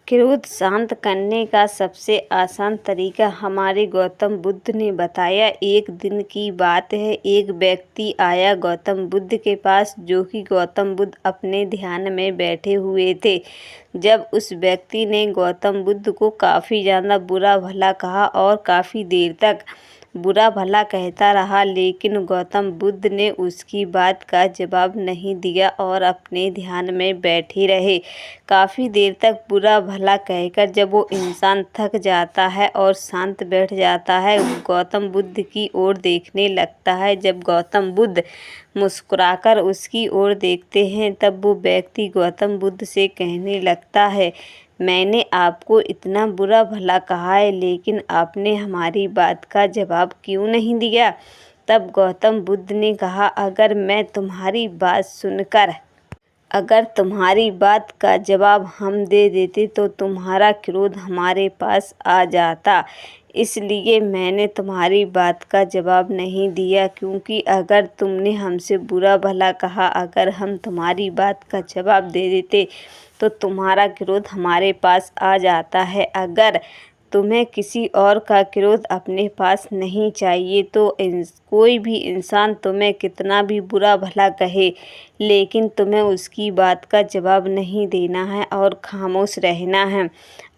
क्रोध शांत करने का सबसे आसान तरीका हमारे गौतम बुद्ध ने बताया। एक दिन की बात है, एक व्यक्ति आया गौतम बुद्ध के पास, जो कि गौतम बुद्ध अपने ध्यान में बैठे हुए थे। जब उस व्यक्ति ने गौतम बुद्ध को काफ़ी ज़्यादा बुरा भला कहा और काफ़ी देर तक बुरा भला कहता रहा, लेकिन गौतम बुद्ध ने उसकी बात का जवाब नहीं दिया और अपने ध्यान में बैठे रहे। काफ़ी देर तक बुरा भला कहकर जब वो इंसान थक जाता है और शांत बैठ जाता है, गौतम बुद्ध की ओर देखने लगता है। जब गौतम बुद्ध मुस्कुराकर उसकी ओर देखते हैं, तब वो व्यक्ति गौतम बुद्ध से कहने लगता है, मैंने आपको इतना बुरा भला कहा है, लेकिन आपने हमारी बात का जवाब क्यों नहीं दिया? तब गौतम बुद्ध ने कहा, अगर तुम्हारी बात का जवाब हम दे देते तो तुम्हारा क्रोध हमारे पास आ जाता। इसलिए मैंने तुम्हारी बात का जवाब नहीं दिया, क्योंकि अगर तुमने हमसे बुरा भला कहा, अगर हम तुम्हारी बात का जवाब दे देते तो तुम्हारा क्रोध हमारे पास आ जाता है। अगर तुम्हें किसी और का क्रोध अपने पास नहीं चाहिए तो कोई भी इंसान तुम्हें कितना भी बुरा भला कहे, लेकिन तुम्हें उसकी बात का जवाब नहीं देना है और खामोश रहना है।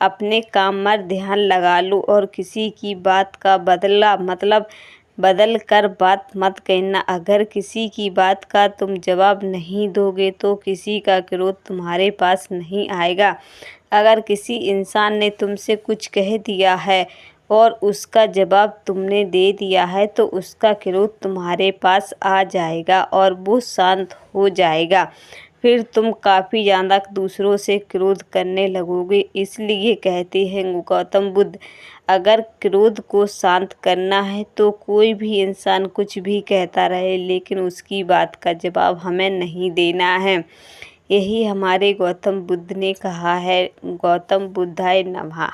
अपने काम पर ध्यान लगा लो और किसी की बात का बदल कर बात मत कहना। अगर किसी की बात का तुम जवाब नहीं दोगे तो किसी का क्रोध तुम्हारे पास नहीं आएगा। अगर किसी इंसान ने तुमसे कुछ कह दिया है और उसका जवाब तुमने दे दिया है, तो उसका क्रोध तुम्हारे पास आ जाएगा और वो शांत हो जाएगा। फिर तुम काफ़ी ज़्यादा दूसरों से क्रोध करने लगोगे। इसलिए कहते हैं गौतम बुद्ध, अगर क्रोध को शांत करना है तो कोई भी इंसान कुछ भी कहता रहे, लेकिन उसकी बात का जवाब हमें नहीं देना है। यही हमारे गौतम बुद्ध ने कहा है। गौतम बुद्धाय नमः।